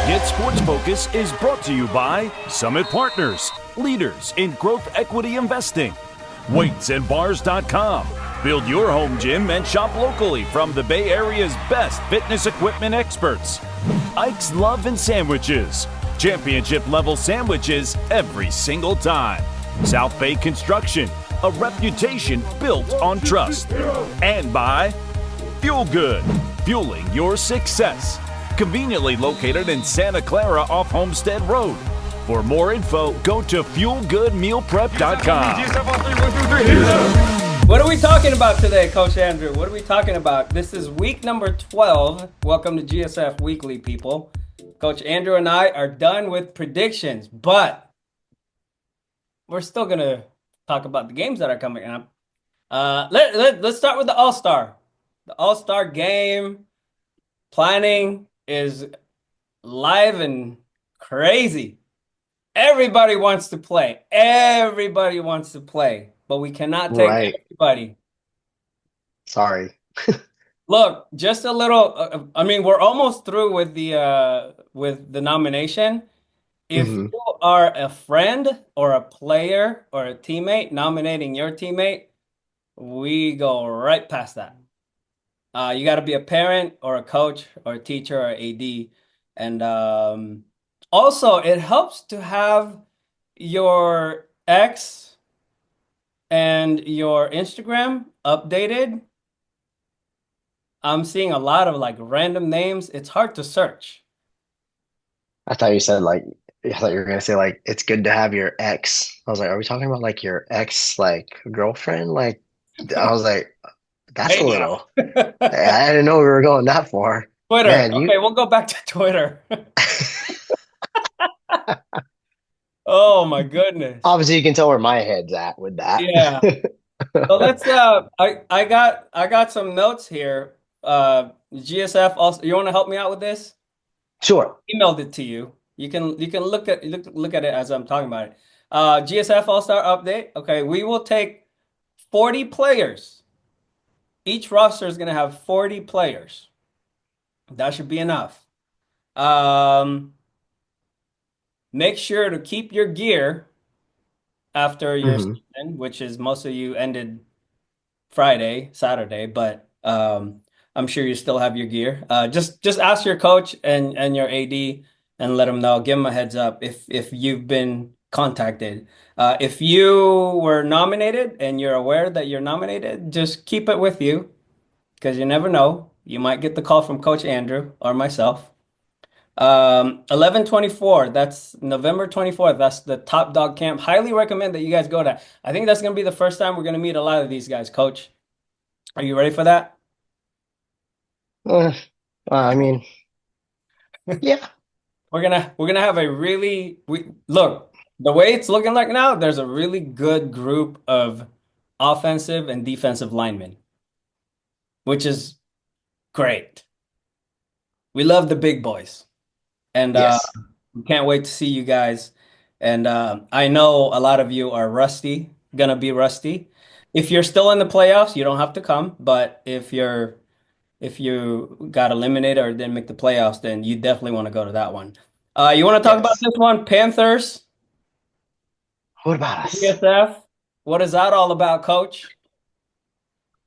GetSportsFocus is brought to you by Summit Partners, leaders in growth equity investing. WeightsandBars.com. Build your home gym and shop locally from the Bay Area's best fitness equipment experts. Ike's Love and Sandwiches. Championship level sandwiches every single time. South Bay Construction, a reputation built on trust. And by Fuel Good, fueling your success. Conveniently located in Santa Clara off Homestead Road. For more info, go to fuelgoodmealprep.com. What are we talking about today, Coach Andrew? What are we talking about? This is week number 12. Welcome to GSF Weekly, people. Coach Andrew and I are done with predictions, but we're still going to talk about the games that are coming up. Let's start with the All-Star. The All-Star game planning is live and crazy. Everybody wants to play. Everybody wants to play, but we cannot take everybody. Sorry. Look, just a little. We're almost through with the nomination. If you are a friend or a player or a teammate nominating your teammate, we go right past that. You got to be a parent or a coach or a teacher or AD. And also, it helps to have your X and your Instagram updated. I'm seeing a lot of random names. It's hard to search. I thought you said I thought you were gonna say it's good to have your ex. I was like, are we talking about your ex girlfriend? I was like, that's a little. I didn't know we were going that far. Twitter. Man, we'll go back to Twitter. Oh my goodness. Obviously, you can tell where my head's at with that. Yeah. So let's. I got some notes here. GSF. Also, you want to help me out with this? Sure. I emailed it to you. You can look at it as I'm talking about it. GSF All-Star update. Okay, we will take 40 players. Each roster is going to have 40 players. That should be enough. Make sure to keep your gear after your season, which is most of you ended Saturday, but I'm sure you still have your gear. Just ask your coach and your AD and let them know. Give them a heads up if you've been contacted. If you were nominated and you're aware that you're nominated, just keep it with you because you never know. You might get the call from Coach Andrew or myself. 11/24, that's November 24th. That's the Top Dog Camp. Highly recommend that you guys go to. I think that's going to be the first time we're going to meet a lot of these guys. Coach, are you ready for that? Yeah. We're gonna have a really look, the way it's looking like now, there's a really good group of offensive and defensive linemen, which is great. We love the big boys. And yes. we can't wait to see you guys. And I know a lot of you are gonna be rusty. If you're still in the playoffs, you don't have to come. But if you got eliminated or didn't make the playoffs, then you definitely want to go to that one. You want to talk about this one, Panthers? What about us? GSF? What is that all about, Coach?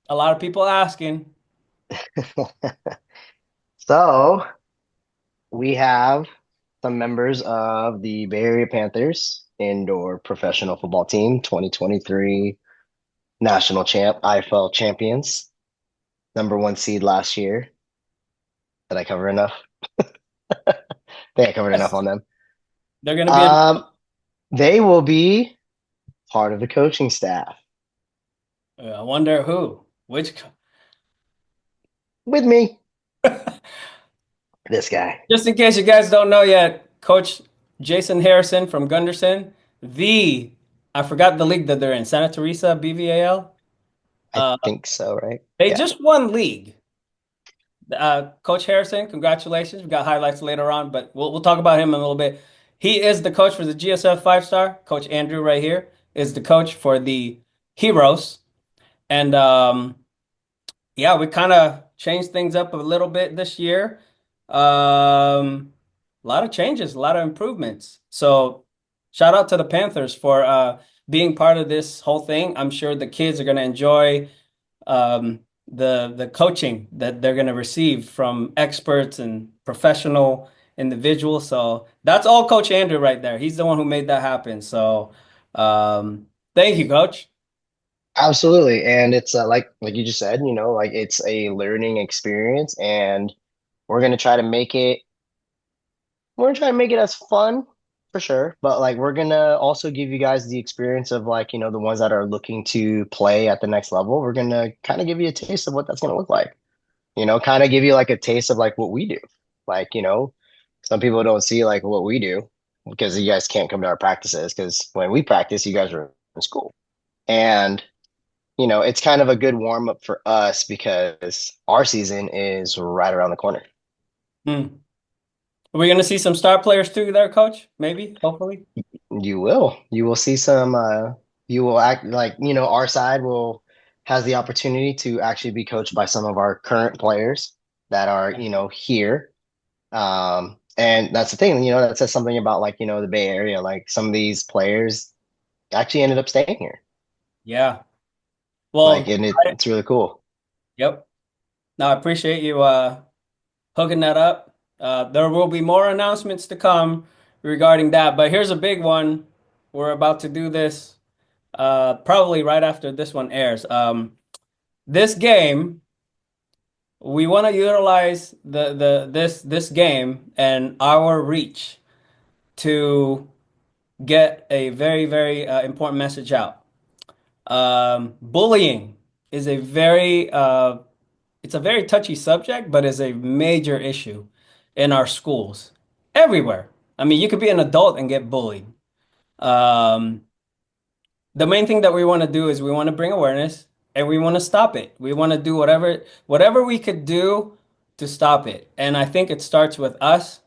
A lot of people asking. So we have some members of the Bay Area Panthers indoor professional football team, 2023 national IFL champions, #1 seed last year. Did I cover enough? I think I covered enough on them. They're going to be. They will be part of the coaching staff. I wonder who, which. With me. This guy. Just in case you guys don't know yet, Coach Jason Harrison from Gunderson, I forgot the league that they're in, Santa Teresa BVAL. I think so, right? They just won league. Coach Harrison, congratulations. We got highlights later on, but we'll talk about him in a little bit. He is the coach for the GSF 5-star. Coach Andrew right here is the coach for the Heroes. And we kind of changed things up a little bit this year. a lot of changes, a lot of improvements. So shout out to the Panthers for being part of this whole thing. I'm sure the kids are going to enjoy the coaching that they're going to receive from experts and professional individuals. So that's all Coach Andrew right there. He's the one who made that happen. So thank you, Coach. Absolutely. And it's like you just said, like it's a learning experience, and we're gonna try to make it we're gonna try to make it as fun for sure. But like we're gonna also give you guys the experience of like, the ones that are looking to play at the next level. We're gonna kind of give you a taste of what that's gonna look like. Kind of give you like a taste of like what we do. Like, some people don't see like what we do because you guys can't come to our practices because when we practice, you guys are in school. And it's kind of a good warm up for us because our season is right around the corner. Hmm. Are we going to see some star players too there, Coach? Maybe, hopefully. You will see some, you will act like, our side will has the opportunity to actually be coached by some of our current players that are, here. And that's the thing, that says something about like, the Bay Area. Like some of these players actually ended up staying here. Yeah. Like, Well, and it's really cool. yep. No, I appreciate you hooking that up. There will be more announcements to come regarding that, but here's a big one. We're about to do this probably right after this one airs. This game, we want to utilize this game and our reach to get a very important message out. Bullying is it's a very touchy subject, but is a major issue in our schools everywhere. I mean, you could be an adult and get bullied. Um, the main thing that we want to do is we want to bring awareness and we want to stop it. We want to do whatever we could do to stop it. And I think it starts with us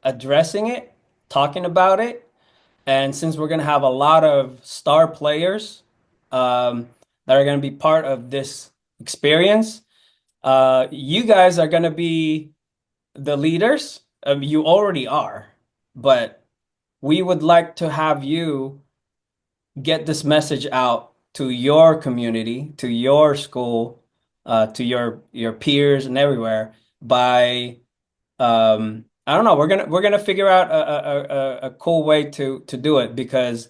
addressing it, talking about it. And since we're going to have a lot of star players that are going to be part of this experience, you guys are going to be the leaders. You already are, but we would like to have you get this message out to your community, to your school, to your peers and everywhere by I don't know. We're gonna figure out a cool way to do it because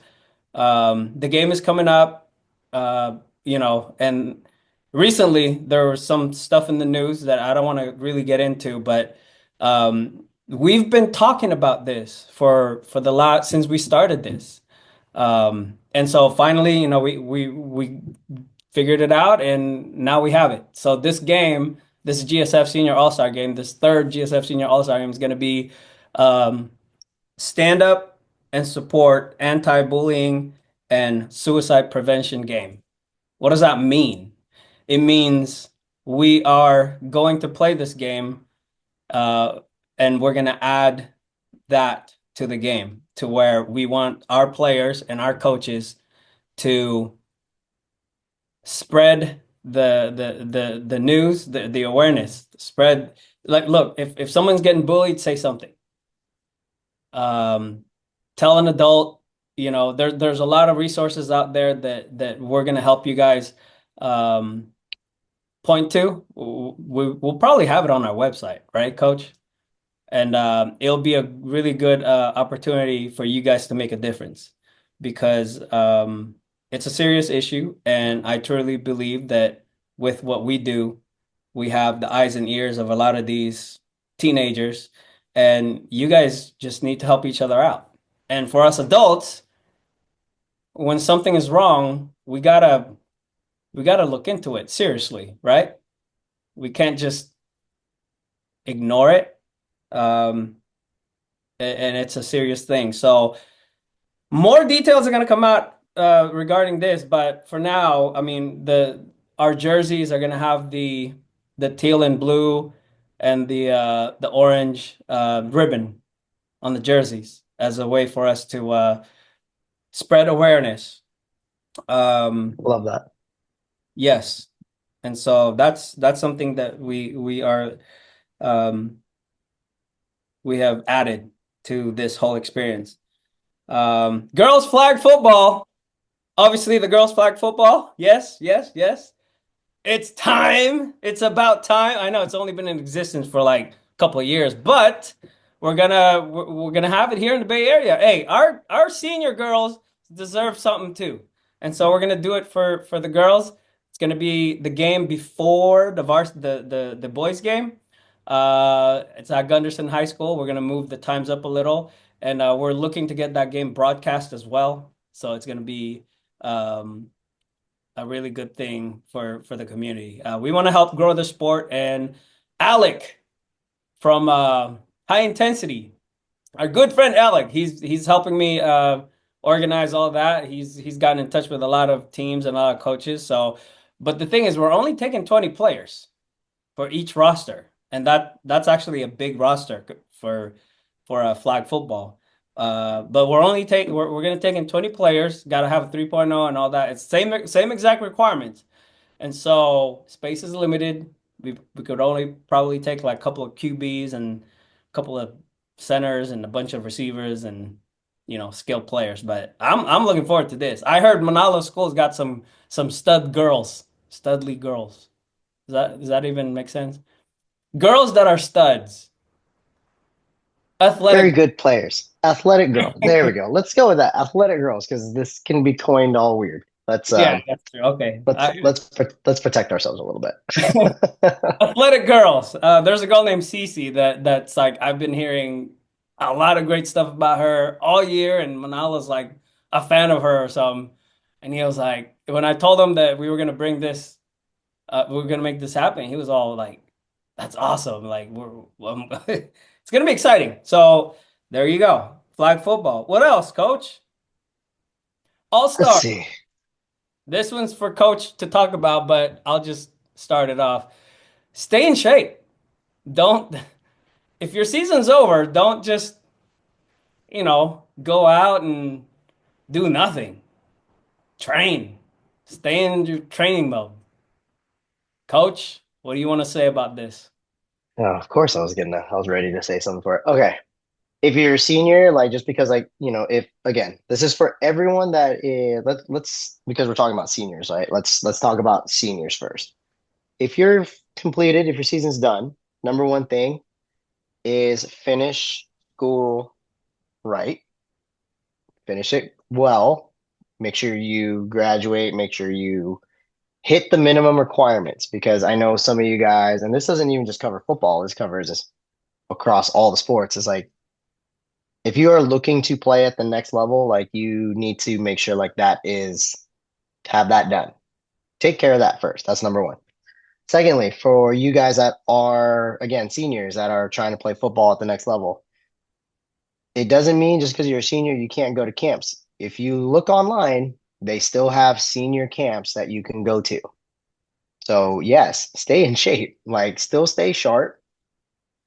the game is coming up, and recently there was some stuff in the news that I don't want to really get into, but we've been talking about this for the last since we started this. And so finally, we figured it out and now we have it. So this game, this GSF Senior All-Star game, this third GSF Senior All-Star game is going to be um, stand up and support anti-bullying and suicide prevention game. What does that mean? It means we are going to play this game uh, and we're going to add that to the game to where we want our players and our coaches to spread the news, the awareness, spread like look, if someone's getting bullied, say something. Um, tell an adult, there's a lot of resources out there that we're gonna help you guys um point to. We'll probably have it on our website, right, Coach? And it'll be a really good opportunity for you guys to make a difference because it's a serious issue. And I truly believe that with what we do, we have the eyes and ears of a lot of these teenagers. And you guys just need to help each other out. And for us adults, when something is wrong, we gotta look into it seriously, right? We can't just ignore it. Um, and it's a serious thing. So more details are going to come out regarding this, but for now, I mean the our jerseys are going to have the teal and blue and the orange ribbon on the jerseys as a way for us to spread awareness. Um, Love that. yes, and so that's something that um, we have added to this whole experience. Girls flag football. Obviously, the girls flag football. Yes, yes, yes. It's time. It's about time. I know it's only been in existence for like a couple of years, but we're gonna have it here in the Bay Area. Hey, our senior girls deserve something too, and so we're gonna do it for the girls. It's gonna be the game before the boys game. It's at Gunderson High School. We're gonna move the times up a little, and we're looking to get that game broadcast as well. So it's gonna be a really good thing for the community. We want to help grow the sport, and Alec from High Intensity, our good friend Alec, he's helping me organize all that. He's gotten in touch with a lot of teams and a lot of coaches. So, but the thing is, we're only taking 20 players for each roster, and that's actually a big roster for a flag football. But we're gonna take in 20 players, gotta have a 3.0 and all that. It's same exact requirements. And so space is limited. We could only probably take like a couple of QBs and a couple of centers and a bunch of receivers and skilled players. But I'm looking forward to this. I heard Manalo School's got some studly girls. Does that even make sense? Girls that are studs. Very Athletic. good players. Athletic girls. There we go. Let's go with that. Athletic girls, because this can be coined all weird. Let's Yeah, that's true. Okay. let's protect ourselves a little bit. Athletic girls. There's a girl named Cece that's like I've been hearing a lot of great stuff about her all year, and Manala's like a fan of her or something. And he was like, when I told him that we were gonna bring this, we were gonna make this happen, he was all like, "That's awesome!" Like it's gonna be exciting. So there you go, flag football. What else, Coach? All Let's star. see. This one's for Coach to talk about, but I'll just start it off. Stay in shape. Don't, if your season's over, don't just, go out and do nothing. Train. Stay in your training mode. Coach, what do you want to say about this? Oh, of course I was ready to say something for it. Okay. If you're a senior, like just because if again, this is for everyone that is let's because we're talking about seniors, right? Let's talk about seniors first. If you're completed, if your season's done, number one thing is finish school right. Finish it well. Make sure you graduate, make sure you hit the minimum requirements because I know some of you guys, and this doesn't even just cover football, this covers this across all the sports. It's like if you are looking to play at the next level, like you need to make sure like that is have that done. Take care of that first. That's number one. Secondly, for you guys that are again seniors that are trying to play football at the next level, it doesn't mean just because you're a senior you can't go to camps. If you look online, they still have senior camps that you can go to. So yes, stay in shape. Like still stay sharp.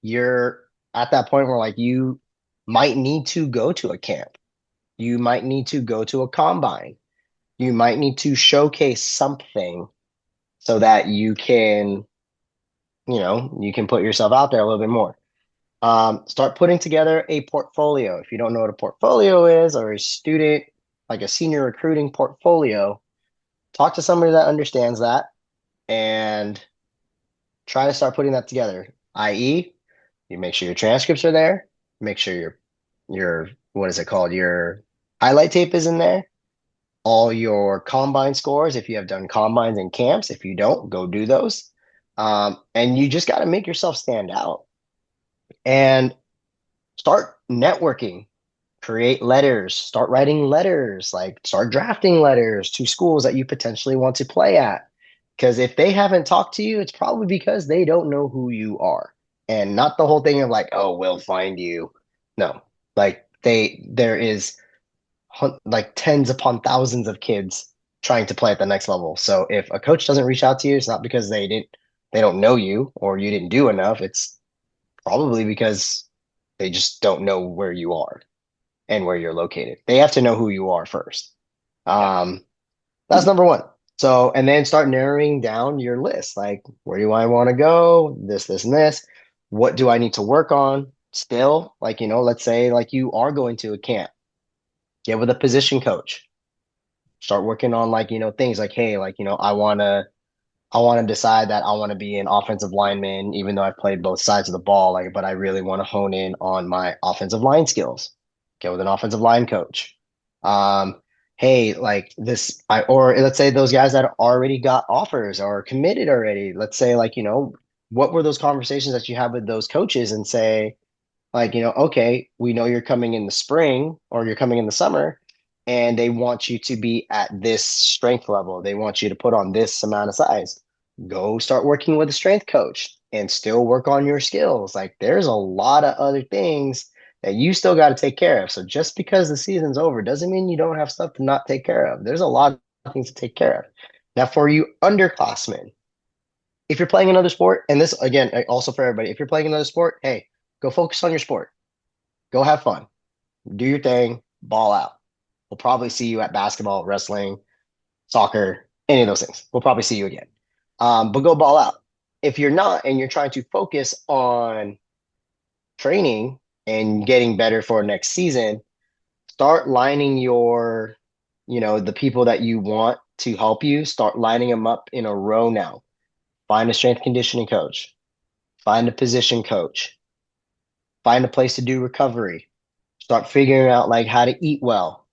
You're at that point where like you might need to go to a camp. You might need to go to a combine. You might need to showcase something so that you can put yourself out there a little bit more. Start putting together a portfolio. If you don't know what a portfolio is or a student, like a senior recruiting portfolio, talk to somebody that understands that and try to start putting that together, i.e., you make sure your transcripts are there, make sure your what is it called? Your highlight tape is in there, all your combine scores, if you have done combines and camps. If you don't, go do those. And you just got to make yourself stand out and start networking, create letters, start writing letters, like start drafting letters to schools that you potentially want to play at. Because if they haven't talked to you, it's probably because they don't know who you are. And not the whole thing of like, oh, we'll find you. No, like there is like tens upon thousands of kids trying to play at the next level. So if a coach doesn't reach out to you, it's not because they don't know you or you didn't do enough. It's probably because they just don't know where you are and where you're located. They have to know who you are first. That's number one. So, and then start narrowing down your list. Like, where do I want to go? This, and this. What do I need to work on? still, like, let's say like you are going to a camp, get with a position coach, start working on like, things like, hey, like, I want to decide that I want to be an offensive lineman, even though I've played both sides of the ball, like, but I really want to hone in on my offensive line skills. Get with an offensive line coach. Um, hey, like this, or let's say those guys that already got offers or committed already. Let's say, like, what were those conversations that you had with those coaches and say, like, okay, we know you're coming in the spring or you're coming in the summer, and they want you to be at this strength level. They want you to put on this amount of size. Go start working with a strength coach and still work on your skills. Like, there's a lot of other things that you still got to take care of. So just because the season's over doesn't mean you don't have stuff to not take care of. There's a lot of things to take care of. Now, for you underclassmen, if you're playing another sport, and this again, also for everybody, if you're playing another sport, hey, go focus on your sport. Go have fun. Do your thing, ball out. We'll probably see you at basketball, wrestling, soccer, any of those things. We'll probably see you again. But go ball out. If you're not and you're trying to focus on training and getting better for next season, start lining the people that you want to help you, start lining them up in a row now. Find a strength conditioning coach, find a position coach, find a place to do recovery, start figuring out like how to eat well.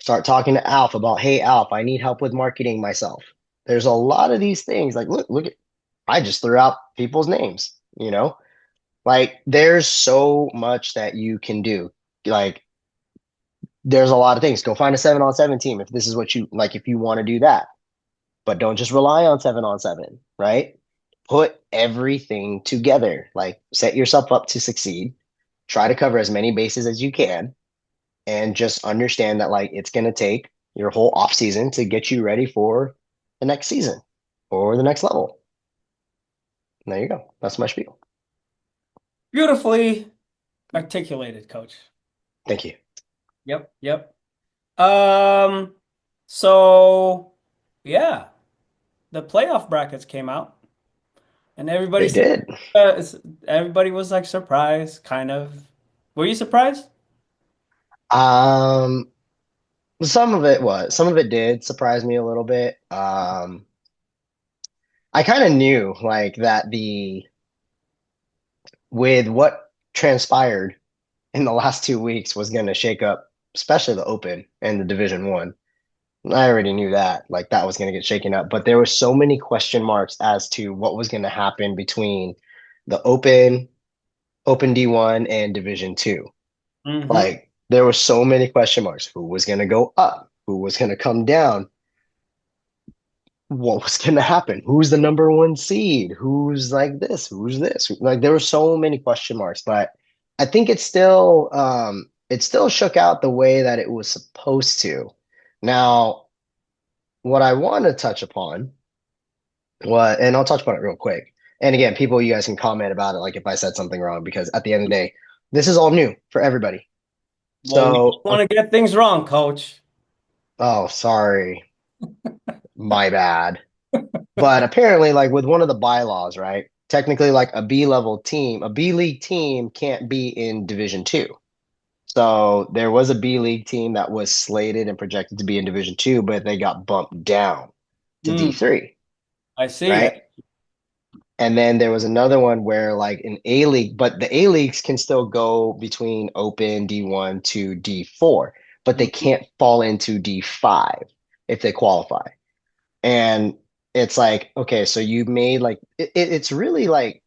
Start talking to Alf about, hey, Alf, I need help with marketing myself. There's a lot of these things. Like, look at, I just threw out people's names, like there's so much that you can do. Like, there's a lot of things. Go find a 7-on-7 team if this is what you like, if you want to do that. But don't just rely on 7-on-7, right? Put everything together. Like, set yourself up to succeed. Try to cover as many bases as you can and just understand that like it's going to take your whole off season to get you ready for the next season or the next level. And there you go. That's my spiel. Beautifully articulated, Coach. Thank you. Yep, yep. Um, so yeah, the playoff brackets came out, and everybody They said did. everybody was like surprised, kind of. Were you surprised? Um, some of it did surprise me a little bit. I kind of knew like that with what transpired in the last 2 weeks was going to shake up, especially the Open and the Division One. I already knew that, like that was going to get shaken up, but there were so many question marks as to what was going to happen between the Open D1 and Division Two. Mm-hmm. Like there were so many question marks. Who was going to go up? Who was going to come down? What was going to happen? Who's the number one seed? Who's like this? Who's this? Like there were so many question marks, but I think it still shook out the way that it was supposed to. Now, what I want to touch upon and I'll touch upon it real quick. And again, people, you guys can comment about it, like if I said something wrong, because at the end of the day, this is all new for everybody. Well, we So, don't want to get things wrong, Coach. oh, sorry, my bad. But apparently, like with one of the bylaws, right? Technically, like a B level team, a B League team can't be in Division Two. So there was a B League team that was slated and projected to be in Division Two, but they got bumped down to Mm, D3, I see. right? And then there was another one where like an A League, but the A Leagues can still go between Open D1 to D4, but they Mhm. can't fall into D5 if they qualify. And it's like, okay, so you made like it's really like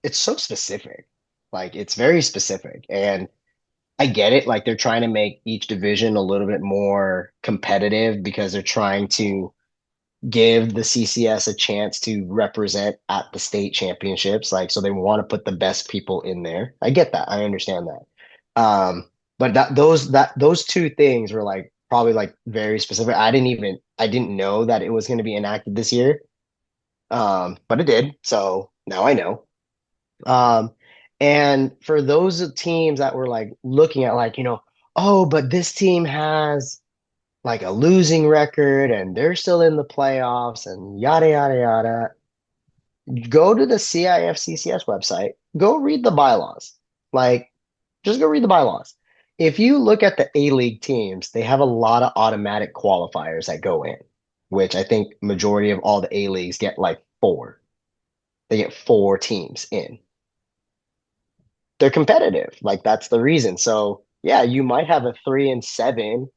it's so specific. Like it's very specific. And I get it. Like they're trying to make each division a little bit more competitive because they're trying to give the CCS a chance to represent at the state championships. Like, so they want to put the best people in there. I get that. I understand that. But those two things were like probably like very specific. I didn't know that it was going to be enacted this year. But it did. So now I know. Um, and for those teams that were like looking at like, oh, but this team has like a losing record and they're still in the playoffs and yada yada yada. Go to the CIF CCS website, go read the bylaws. Like Just go read the bylaws. If you look at the A-League teams, they have a lot of automatic qualifiers that go in, which I think majority of all the A-Leagues get like four. They get four teams in. They're competitive. Like that's the reason. So yeah, you might have a 3-7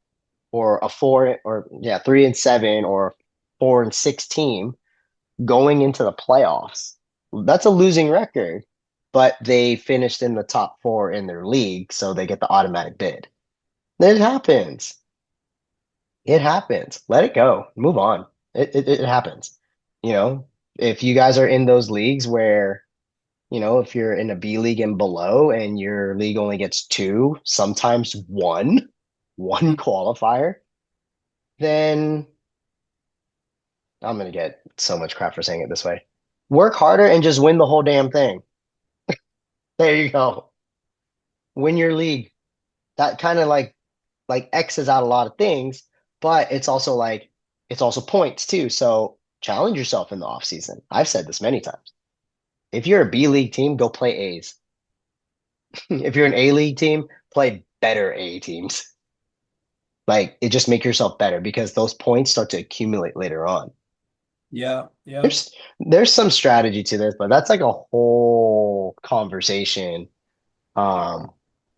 or a four or yeah, 3-7 or 4-6 team going into the playoffs. That's a losing record, but they finished in the top four in their league, so they get the automatic bid. It happens. It happens. Let it go. Move on. It happens. You know, if you guys are in those leagues where, if you're in a B league and below and your league only gets two, sometimes one qualifier, then I'm gonna get so much crap for saying it this way. Work harder and just win the whole damn thing. There you go. Win your league. That kind of like X's out a lot of things, but it's also points too. So challenge yourself in the off season. I've said this many times. If you're a B league team, go play A's. If you're an A league team, play better A teams. Like it just make yourself better because those points start to accumulate later on. Yeah, yeah. There's there's some strategy to this, but that's like a whole conversation. Um,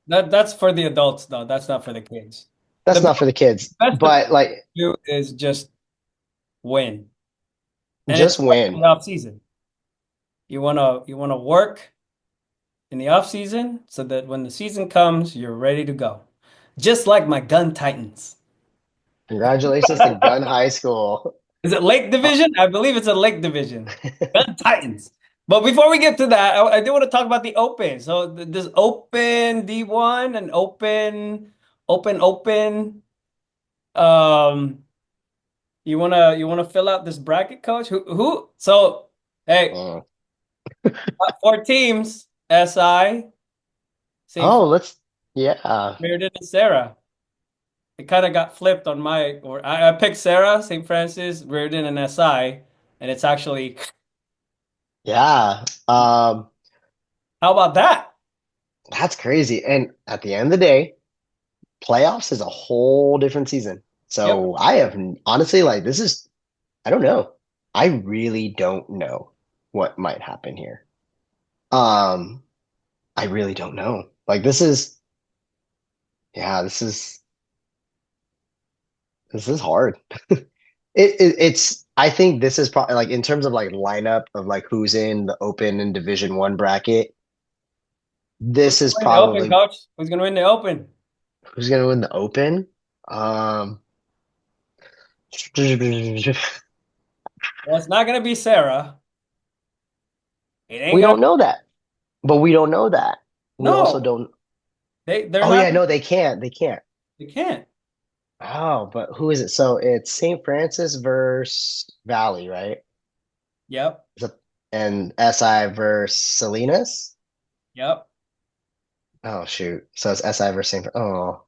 That's for the adults though. That's not for the kids. The that's not for the kids, best thing but like to do is just win. And it's just like the win. off season. You wanna work in the off season so that when the season comes, you're ready to go. Just like my Gun Titans. Congratulations to Gun High School. Is it Lake Division? I believe it's a Lake Division. Gun Titans. But before we get to that, I do want to talk about the Open. So this Open D1 and Open. Um, you wanna fill out this bracket, coach? Who? So hey, Uh, got four teams. SI, St. oh, yeah. Reardon, and Sarah. It kind of got flipped on or I picked Sarah, St. Francis, Reardon, and SI, and it's actually Yeah. how about that? That's crazy. And at the end of the day, playoffs is a whole different season. Yep. So I have honestly like I don't know. I really don't know what might happen here. Um, I really don't know. Like yeah, this is hard. It's I think this is probably like in terms of like lineup of like who's in the Open and Division One bracket, Who's this is gonna win the Open, probably coach? Who's gonna win the Open? who's gonna win the Open. Um, Well, it's not gonna be Sarah. It ain't we gonna. don't know that, but we don't know that. We also No, don't. they're Oh not. yeah, no, they can't. They can't. They can't. Oh, but who is it? So it's St. Francis versus Valley, right? Yep. Is it- And SI versus Salinas. Yep. Oh shoot. So it's SI versus St. Oh,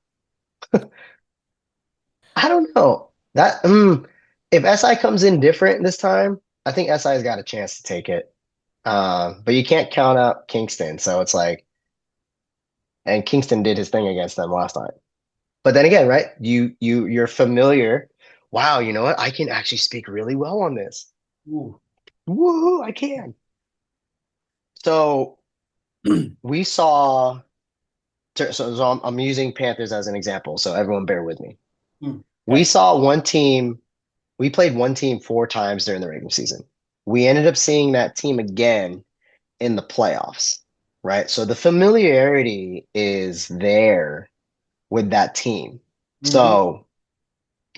I don't know. If SI comes in different this time, I think SI's got a chance to take it. But you can't count out Kingston, so it's like, and Kingston did his thing against them last time. But then again, right? You're familiar. Wow, you know what? I can actually speak really well on this. Ooh. Woo, I can. So we saw. So I'm using Panthers as an example. So everyone bear with me. We Okay. saw one team. We played one team four times during the regular season. We ended up seeing that team again in the playoffs, right? So the familiarity is there with that team. Mm-hmm. So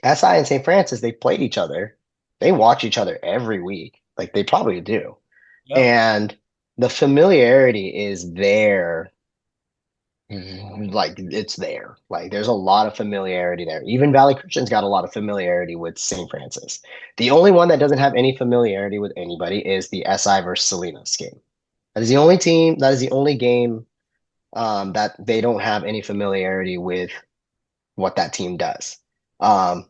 SI and St. Francis, they played each other. They watch each other every week. Like they probably do. Yep. And the familiarity is there. Like it's there. Like there's a lot of familiarity there. Even Valley Christian's got a lot of familiarity with St. Francis. The only one that doesn't have any familiarity with anybody is the SI versus Salinas game. That is the only team, that is the only game that they don't have any familiarity with what that team does. Um,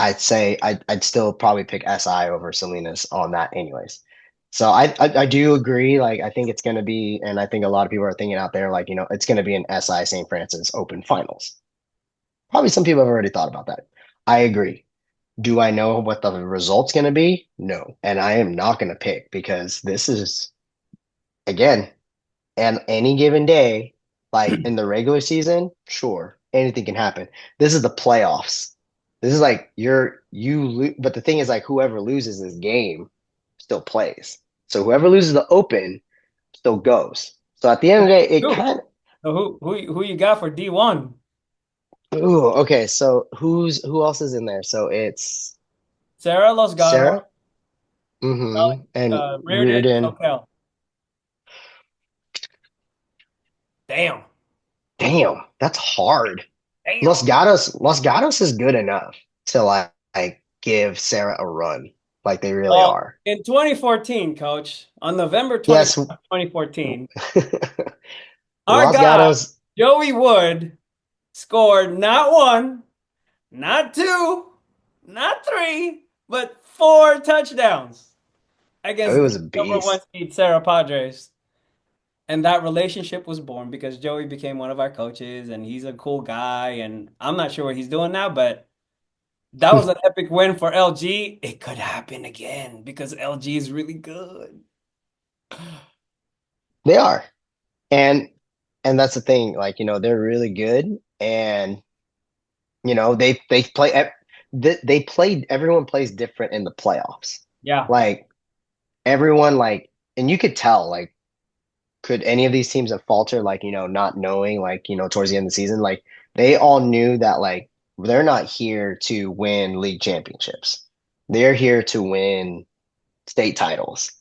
I'd say I'd still probably pick SI over Salinas on that anyways. So I do agree. Like I think it's going to be, and I think a lot of people are thinking out there, like it's going to be an SI St. Francis Open Finals. Probably some people have already thought about that. I agree. Do I know what the result's going to be? No, and I am not going to pick because this is again, and any given day, like in the regular season, sure, anything can happen. This is the playoffs. This is like but the thing is like whoever loses this game still plays. So whoever loses the Open still goes. So at the end of the day, it Who? kind of. So who you got for D1? Ooh, okay. So who else is in there? So it's Sarah Los Gatos, Sarah, and Reardon, Reardon. Sokel. Damn. Damn, that's hard. Damn. Los Gatos is good enough to like give Sarah a run, like they really Well, are. in 2014, coach, on November Yes, 24th, 2014, our Los guy, Gatos. Joey Wood, scored not one, not two, not three, but four touchdowns Joey against was the a number one beast. seed Sarah Padres. And that relationship was born because Joey became one of our coaches and he's a cool guy. And I'm not sure what he's doing now, but that was an epic win for LG. It could happen again because LG is really good. They are, and that's the thing. Like they're really good, and they play. They played. Everyone plays different in the playoffs. Yeah. Like everyone, like, and you could tell, like, could any of these teams have faltered, like, not knowing, like, towards the end of the season, like, they all knew that, like, they're not here to win league championships. They're here to win state titles,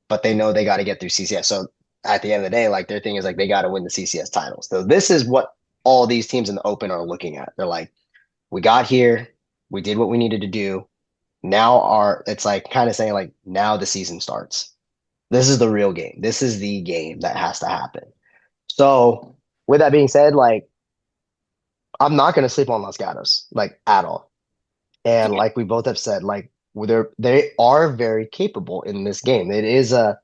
but they know they got to get through CCS. So at the end of the day, like, their thing is like they got to win the CCS titles. So this is what all these teams in the Open are looking at. They're like, we got here, we did what we needed to do. Now it's like kind of saying like now the season starts. This is the real game. This is the game that has to happen. So, with that being said, like I'm not going to sleep on Los Gatos like at all. And like we both have said, like they are very capable in this game. It is a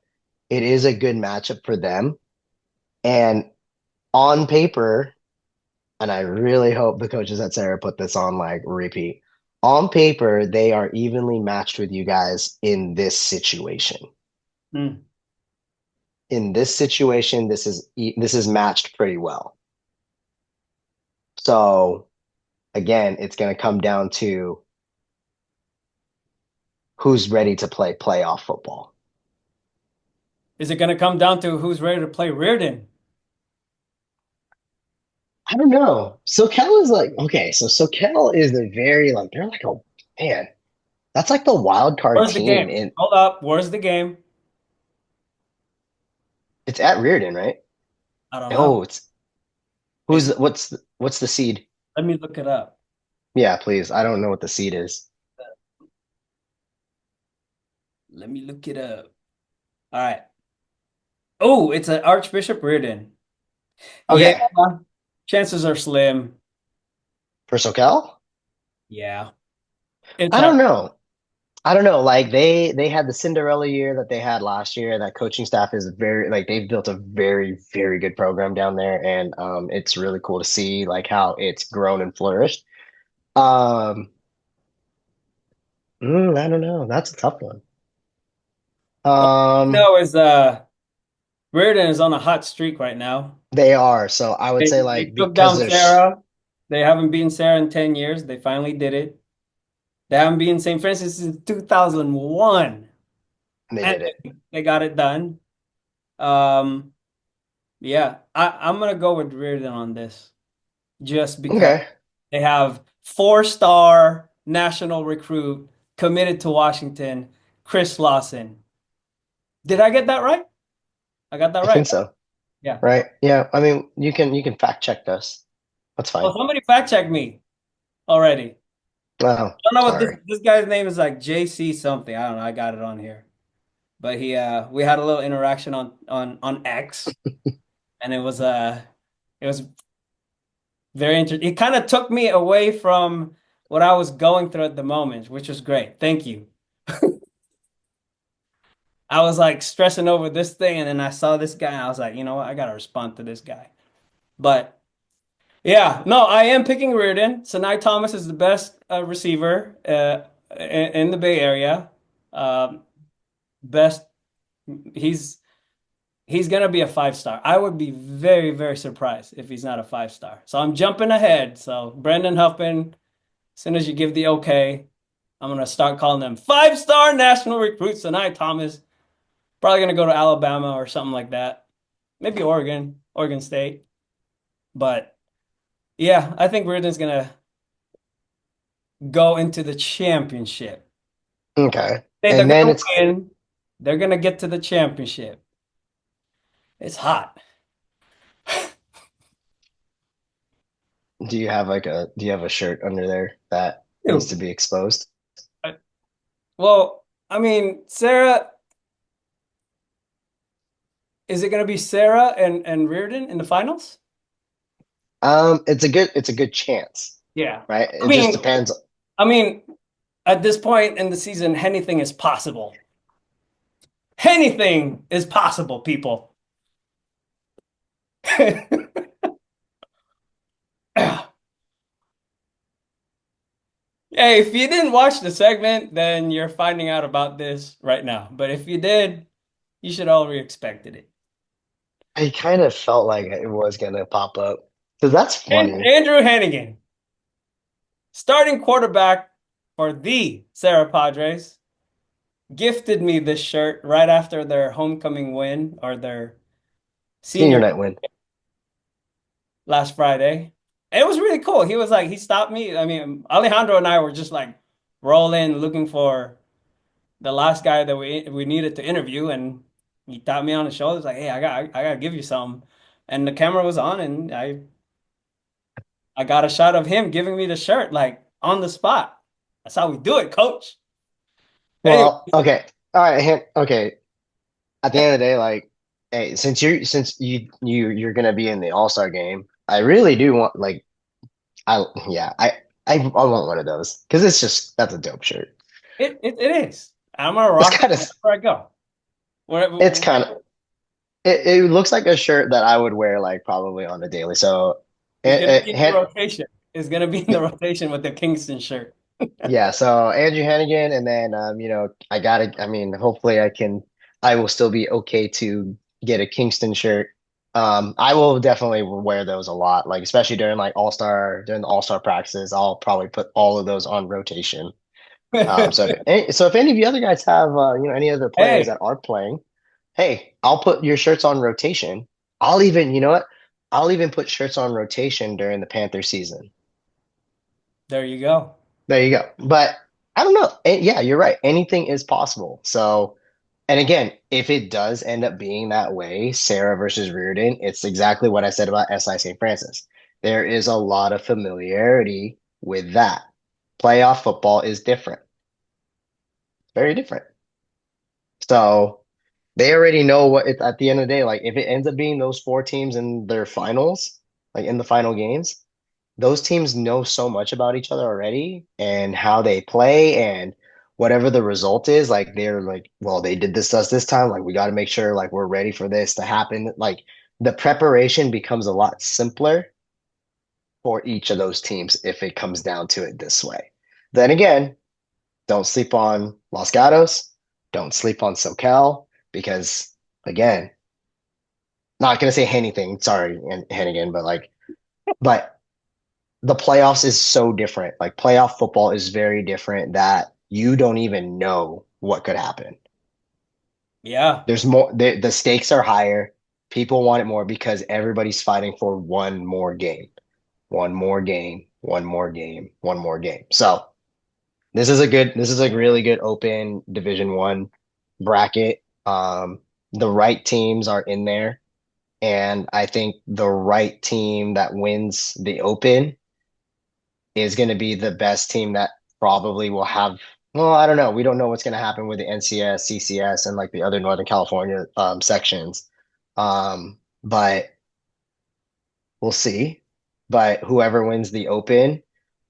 good matchup for them. And on paper, and I really hope the coaches at Sarah put this on like repeat. On paper, they are evenly matched with you guys in this situation. Hmm. In this situation, this is matched pretty well. So again, it's going to come down to who's ready to play playoff football. Is it going to come down to who's ready to play Reardon? I don't know. Soquel is like okay, so Soquel is a very like they're like a man. That's like the wild card Where's the team game? in Hold up. Where's the game? it's at Reardon, right? I don't know. Oh, it's what's the seed? Let me look it up. Yeah, please. I don't know what the seed is. Let me look it up. All right. Oh, it's an Archbishop Reardon. Yeah, Okay. chances are slim. For Soquel? Yeah, it's I hard. don't know. I don't know. Like they had the Cinderella year that they had last year. That coaching staff is very like they've built a very, very good program down there. And it's really cool to see like how it's grown and flourished. Um I don't know. That's a tough one. Um No, is Reardon is on a hot streak right now. they are. So I would say They like took because down there's Sarah. They haven't beaten Sarah in 10 years. They finally did it. They haven't beaten St. Francis since 2001. they And did it. they got it done. Um, yeah, I'm gonna go with Reardon on this just because Okay. they have four-star national recruit committed to Washington, Chris Lawson. Did I get that right? I got that I right. think so. Yeah. Right? Yeah. I mean, you can fact check this. That's Oh, fine. somebody fact check me already. Oh, I don't know what this sorry. this guy's name is, like JC something. I don't know. I got it on here. But we had a little interaction on X, and it was very interesting. It kind of took me away from what I was going through at the moment, which was great. Thank you. I was like stressing over this thing, and then I saw this guy, and I was like, you know what? I gotta respond to this guy. But yeah, no, I am picking Reardon. Sinai Thomas is the best receiver in the Bay Area. Um, best. He's he's gonna be a 5 star. I would be very, very surprised if he's not a 5 star. So I'm jumping ahead. So Brendan Huffman, as soon as you give the okay, I'm gonna start calling them 5 star national recruits. Sinai Thomas, probably gonna go to Alabama or something like that. Maybe Oregon State. But yeah, I think Reardon's gonna go into the championship. Okay. They're And then gonna it's win. They're gonna get to the championship. It's hot. do you have a shirt under there that needs to Ew. be exposed? Well, I mean, Sarah, is it gonna be Sarah and Reardon in the finals? It's a good chance, Yeah. right? I It just mean, depends. I mean, at this point in the season, anything is possible. Anything is possible, people. Hey, if you didn't watch the segment, then you're finding out about this right now. But if you did, you should already expected it. I kind of felt like it was gonna pop up because that's And funny. Andrew Hannigan, starting quarterback for the Sarah Padres, gifted me this shirt right after their homecoming win or their Senior senior night win. last Friday. And it was really cool. He was like, he stopped me. I mean, Alejandro and I were just like rolling, looking for the last guy that we needed to interview, and he tapped me on the shoulder. He's like, "Hey, I gotta give you some," and the camera was on, and I got a shot of him giving me the shirt like on the spot. That's how we do it, coach. Anyway, Well, okay, all right, okay. At the end of the day, like, hey, you're gonna be in the All-Star game, I really do want like I yeah I want one of those because it's just that's a dope shirt. it is. I'm gonna It's rock it kind of wherever I go. it's Wherever, kind of it looks like a shirt that I would wear like probably on a daily. So it's gonna it, be in the it, rotation. It's gonna be in the rotation with the Kingston shirt. Yeah, so Andrew Hannigan, and then I mean, hopefully I will still be okay to get a Kingston shirt. I will definitely wear those a lot, like especially during the All-Star practices, I'll probably put all of those on rotation. So if any of you other guys have any other players Hey, that are playing, hey, I'll put your shirts on rotation. I'll even, you know what? I'll even put shirts on rotation during the Panther season. there you go. There you go. But I don't know. Yeah, you're right. Anything is possible. So, and again, if it does end up being that way, Sarah versus Reardon, it's exactly what I said about SI St. Francis. There is a lot of familiarity with that. Playoff football is different, very different. So they already know what it's at the end of the day. Like if it ends up being those four teams in their finals, like in the final games, those teams know so much about each other already and how they play and whatever the result is, like they're like, well, they did this to us this time. Like we got to make sure like we're ready for this to happen. Like the preparation becomes a lot simpler for each of those teams if it comes down to it this way. Then again, don't sleep on Los Gatos. Don't sleep on SoCal because again, not gonna say anything. Sorry, Hennigan, but the playoffs is so different. Like playoff football is very different that you don't even know what could happen. Yeah. There's more, the stakes are higher. People want it more because everybody's fighting for one more game, one more game, one more game, one more game. So this is a really good open Division 1 bracket. The right teams are in there. And I think the right team that wins the open is going to be the best team that probably will have. Well, I don't know. We don't know what's going to happen with the NCS, CCS, and like the other Northern California sections. But we'll see. But whoever wins the Open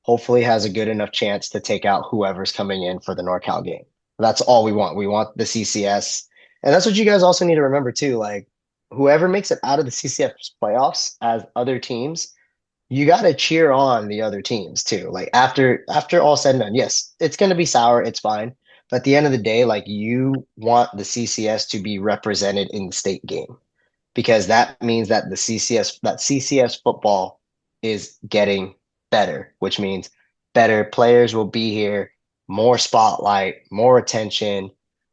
hopefully has a good enough chance to take out whoever's coming in for the NorCal game. That's all we want. We want the CCS And that's what you guys also need to remember too. Like whoever makes it out of the CCF playoffs as other teams, you got to cheer on the other teams too. Like after all said and done, yes, it's going to be sour, it's fine. But at the end of the day, like you want the CCS to be represented in the state game because that means that CCS football is getting better, which means better players will be here, more spotlight, more attention.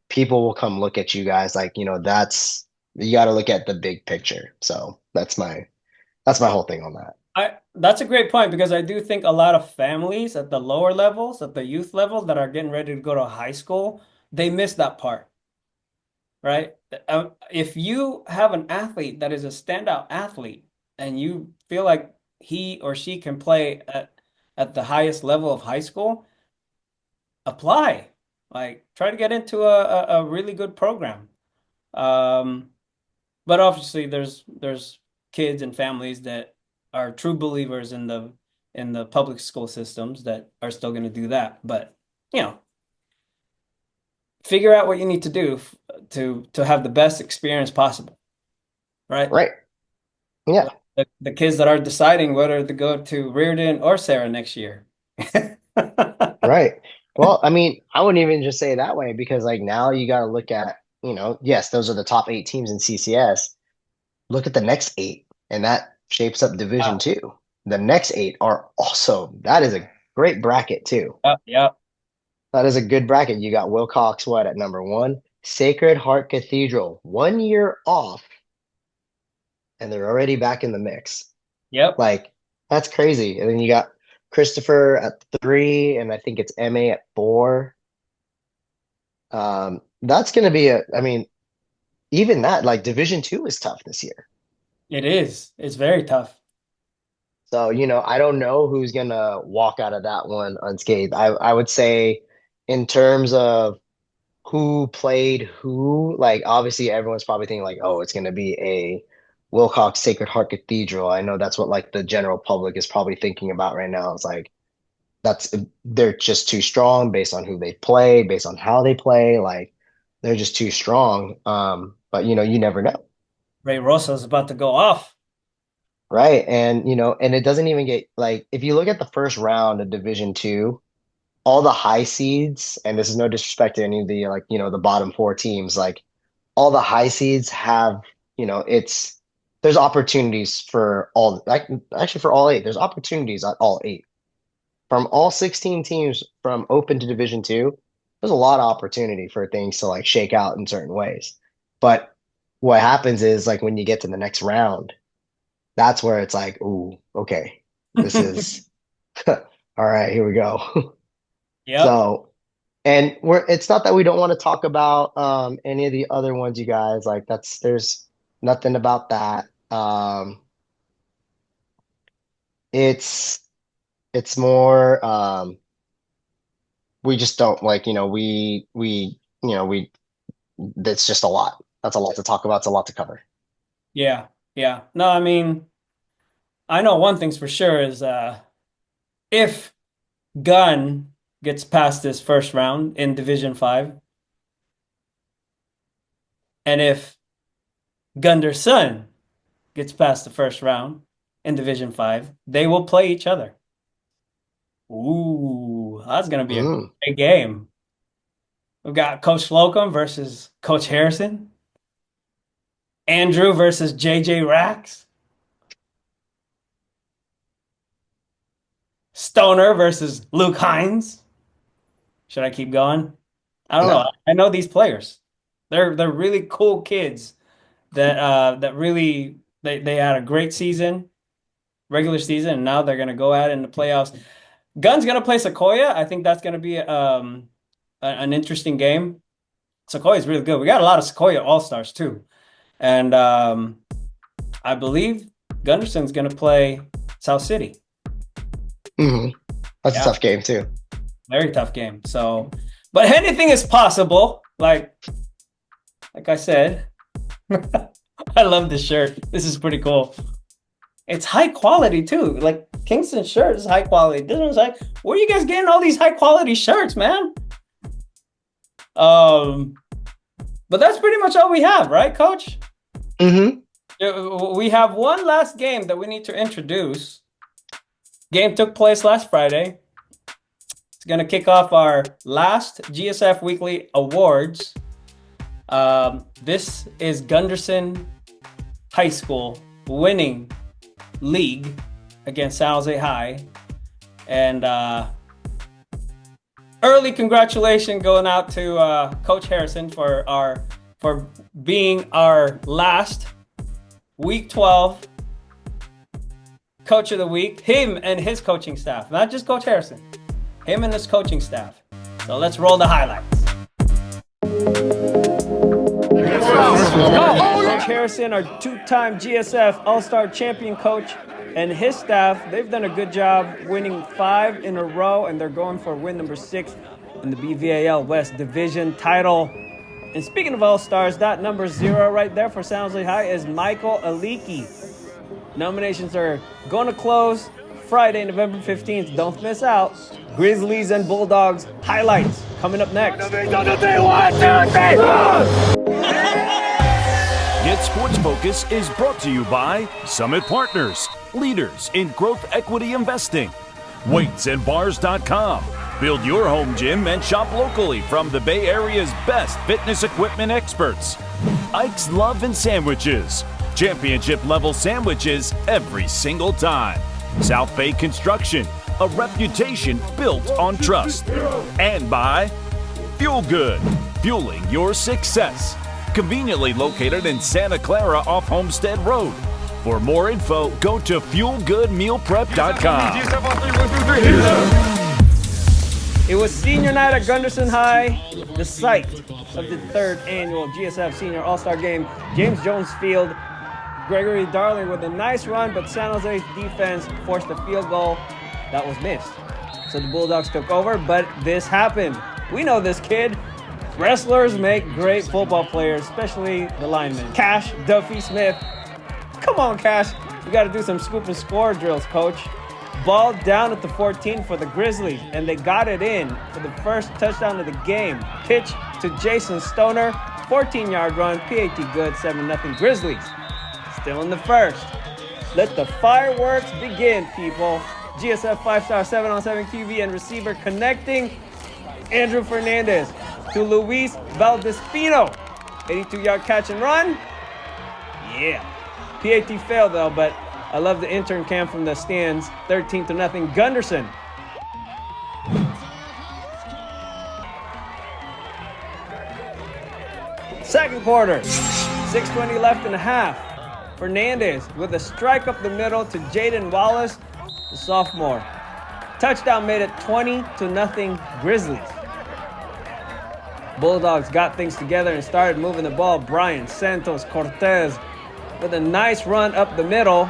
People will come look at you guys like, that's you got to look at the big picture. So that's my whole thing on that. That's a great point because I do think a lot of families at the lower levels, at the youth level that are getting ready to go to high school, they miss that part, right? If you have an athlete that is a standout athlete and you feel like he or she can play at the highest level of high school, apply. Like try to get into a really good program. Um, but obviously there's kids and families that are true believers in the public school systems that are still going to do that. But you know, figure out what you need to do to have the best experience possible, right? Right. Yeah. The kids that are deciding whether to go to Reardon or Sarah next year. Right. Well, I mean, I wouldn't even just say it that way because like now you got to look at, yes, those are the top 8 teams in CCS. Look at the next 8, and that shapes up Division Wow. 2. The next 8 are also, that is a great bracket too. Yep. That is a good bracket. You got Wilcox, what, at number 1? Sacred Heart Cathedral, 1 year off, and they're already back in the mix. Yep. Like, that's crazy. And then you got Christopher at 3, and I think it's MA at 4. That's going to be I mean, even that, like Division 2 is tough this year. It is. It's very tough. So, I don't know who's going to walk out of that one unscathed. I would say in terms of who played who, like obviously everyone's probably thinking like, oh, it's going to be a Wilcox Sacred Heart Cathedral. I know that's what like the general public is probably thinking about right now. It's like they're just too strong based on who they play, based on how they play. Like they're just too strong. But you never know. Ray Rosa's about to go off. Right. And and it doesn't even get like if you look at the first round of Division 2, all the high seeds, and this is no disrespect to any of the like, the bottom 4 teams, like all the high seeds have, there's opportunities for all like actually for all 8. There's opportunities at all 8. From all 16 teams from open to Division 2, there's a lot of opportunity for things to like shake out in certain ways. But what happens is like when you get to the next round, that's where it's like, ooh, okay, this is all right, here we go. Yep. So, and it's not that we don't want to talk about any of the other ones, you guys. Like there's nothing about that. It's more we just don't like, that's just a lot. That's a lot to talk about. It's a lot to cover. Yeah. Yeah. No, I mean, I know one thing's for sure is if Gunn gets past this first round in Division 5, and if Gunderson gets past the first round in Division 5, they will play each other. Ooh, that's going to be a great game. We've got Coach Slocum versus Coach Harrison. Andrew versus JJ Rax. Stoner versus Luke Hines. Should I keep going? I don't No. know. I know these players. They're really cool kids that really they had a great season, regular season, and now they're gonna go out in the playoffs. Gunn's gonna play Sequoia. I think that's gonna be an interesting game. Sequoia's really good. We got a lot of Sequoia All-Stars too. And I believe Gunderson's gonna play South City. That's a tough game too. Very tough game. So, but anything is possible. Like I said, I love this shirt. This is pretty cool. It's high quality too. Like Kingston's shirt is high quality. This one's like, where are you guys getting all these high quality shirts, man? But that's pretty much all we have, right, Coach? Mm-hmm. We have one last game that we need to introduce. Game took place last Friday. It's going to kick off our last GSF Weekly Awards. This is Gunderson High School winning league against San Jose High. And early congratulations going out to Coach Harrison for being our last Week 12 Coach of the Week. Him and his coaching staff, not just Coach Harrison. Him and his coaching staff. So let's roll the highlights. Coach Harrison, our two-time GSF All-Star Champion coach, and his staff, they've done a good job winning 5 in a row, and they're going for win number 6 in the BVAL West Division title. And speaking of All-Stars, that number 0 right there for San Jose High is Michael Aliki. Nominations are going to close Friday, November 15th. Don't miss out. Grizzlies and Bulldogs highlights coming up next. GetSportsFocus is brought to you by Summit Partners, leaders in growth equity investing. WeightsandBars.com. Build your home gym and shop locally from the Bay Area's best fitness equipment experts. Ike's Love and Sandwiches. Championship level sandwiches every single time. South Bay Construction, a reputation built on trust. And by Fuel Good, fueling your success. Conveniently located in Santa Clara off Homestead Road. For more info, go to fuelgoodmealprep.com. It was senior night at Gunderson High, the site of the 3rd annual GSF Senior All-Star Game. James Jones Field, Gregory Darling with a nice run, but San Jose's defense forced a field goal that was missed. So the Bulldogs took over, but this happened. We know this kid. Wrestlers make great football players, especially the linemen. Cash Duffy Smith. Come on, Cash. We got to do some scoop and score drills, Coach. Ball down at the 14 for the Grizzlies, and they got it in for the first touchdown of the game. Pitch to Jason Stoner, 14-yard run, PAT good, 7-0 Grizzlies. Still in the first. Let the fireworks begin, people. GSF 5-star 7-on-7 QB and receiver connecting. Andrew Fernandez to Luis Valdespino. 82-yard catch and run. Yeah. PAT failed though, but I love the intern cam from the stands. 13-0 Gunderson. Second quarter. 6:20 left in the half. Fernandez with a strike up the middle to Jaden Wallace, the sophomore. Touchdown made it 20-0 Grizzlies. Bulldogs got things together and started moving the ball. Brian Santos Cortez with a nice run up the middle.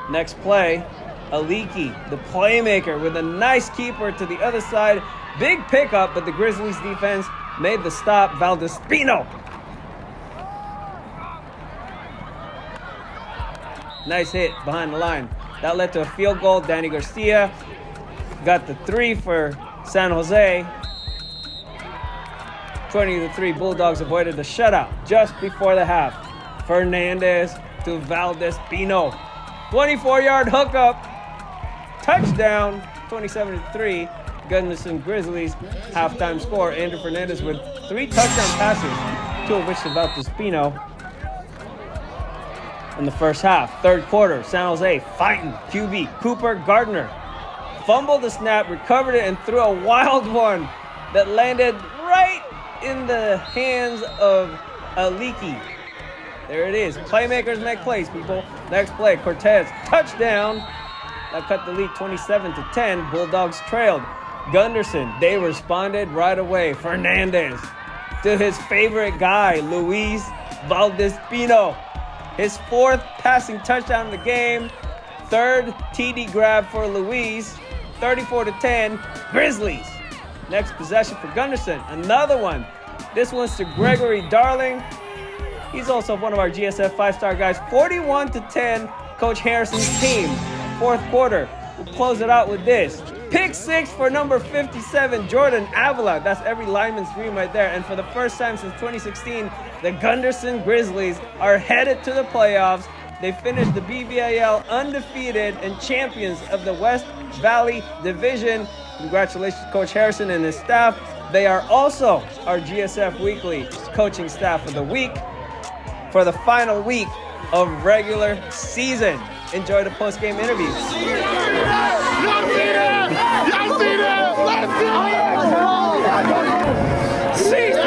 Next play, Aliki, the playmaker, with a nice keeper to the other side. Big pickup, but the Grizzlies defense made the stop. Valdespino. Nice hit behind the line. That led to a field goal. Danny Garcia got the 3 for San Jose. 20-3, Bulldogs avoided the shutout just before the half. Fernandez to Valdespino. 24-yard hookup. Touchdown. 27-3. Gunderson Grizzlies halftime score. Andrew Fernandez with 3 touchdown passes, 2 of which to Valdespino in the first half. Third quarter, San Jose fighting. QB Cooper Gardner fumbled the snap, recovered it, and threw a wild one that landed right in the hands of Aliki. There it is. Playmakers make plays, people. Next play, Cortez, touchdown. That cut the lead 27-10. Bulldogs trailed. Gunderson, they responded right away. Fernandez to his favorite guy, Luis Valdespino. His 4th passing touchdown of the game. 3rd TD grab for Luis. 34-10, Grizzlies. Next possession for Gunderson. Another one. This one's to Gregory Darling. He's also one of our GSF 5-star guys. 41-10, Coach Harrison's team. 4th quarter. We'll close it out with this. Pick 6 for number 57, Jordan Avila. That's every lineman's dream right there. And for the first time since 2016, the Gunderson Grizzlies are headed to the playoffs. They finished the BVAL undefeated and champions of the West Valley Division. Congratulations to Coach Harrison and his staff. They are also our GSF Weekly Coaching Staff of the Week for the final week of regular season. Enjoy the post-game interviews. Y'all see that? Y'all see that? Let's see it!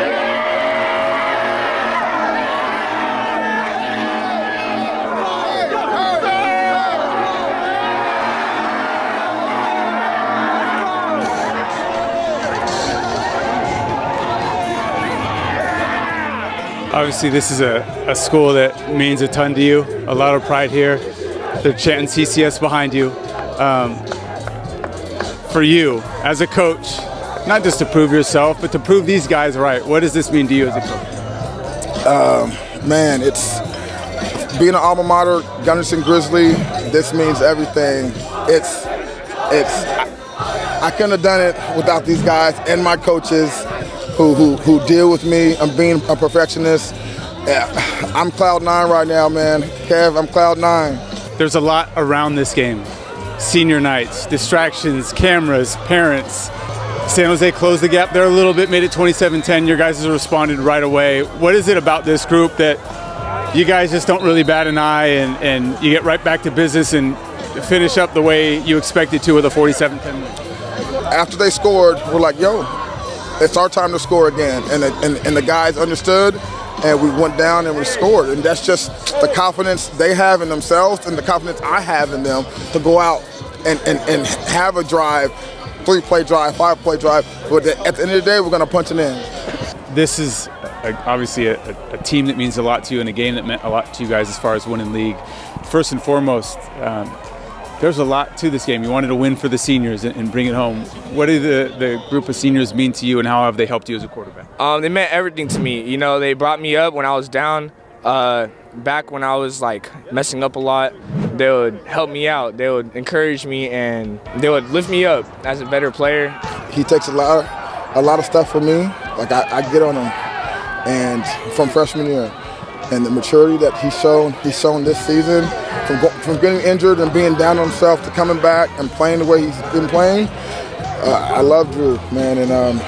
Obviously, this is a school that means a ton to you, a lot of pride here. They're chanting CCS behind you. For you, as a coach, not just to prove yourself, but to prove these guys right, what does this mean to you as a coach? Man, it's being an alma mater, Gunderson Grizzly, this means everything. I couldn't have done it without these guys and my coaches who deal with me. I'm being a perfectionist. I'm cloud 9 right now, man. Kev, I'm cloud 9. There's a lot around this game. Senior nights, distractions, cameras, parents. San Jose closed the gap there a little bit, made it 27-10. Your guys have responded right away. What is it about this group that you guys just don't really bat an eye and you get right back to business and finish up the way you expected to with a 47-10 win? After they scored, we're like, yo, it's our time to score again. And the guys understood, and we went down and we scored. And that's just the confidence they have in themselves and the confidence I have in them to go out and have a drive, 3-play drive, 5-play drive. But at the end of the day, we're going to punch it in. This is obviously a team that means a lot to you and a game that meant a lot to you guys as far as winning league. First and foremost, there's a lot to this game. You wanted to win for the seniors and bring it home. What do the group of seniors mean to you, and how have they helped you as a quarterback? They meant everything to me. You know, they brought me up when I was down. Back when I was like messing up a lot, they would help me out. They would encourage me, and they would lift me up as a better player. He takes a lot of stuff from me. Like I get on him, and from freshman year, and the maturity that he's shown this season, from getting injured and being down on himself to coming back and playing the way he's been playing. I love Drew, man, and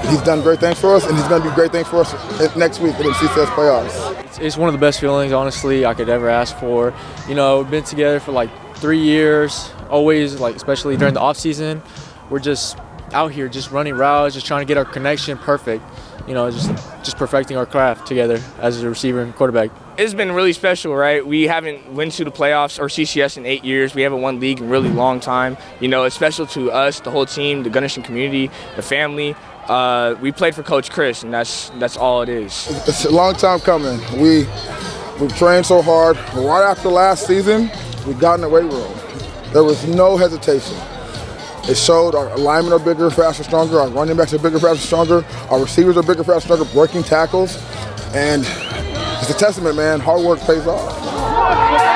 he's done great things for us, and he's going to do great things for us next week in the CCS playoffs. It's one of the best feelings, honestly, I could ever ask for. You know, we've been together for like 3 years, always, like especially during the off season. We're just out here, just running routes, just trying to get our connection perfect. You know, just perfecting our craft together as a receiver and quarterback. It's been really special, right? We haven't went to the playoffs or CCS in 8 years. We haven't won league in a really long time. You know, it's special to us, the whole team, the Gunderson community, the family. We played for Coach Chris, and that's all it is. It's a long time coming. We've trained so hard. Right after last season, we got in the weight room. There was no hesitation. It showed our linemen are bigger, faster, stronger. Our running backs are bigger, faster, stronger. Our receivers are bigger, faster, stronger, breaking tackles. And it's a testament, man. Hard work pays off.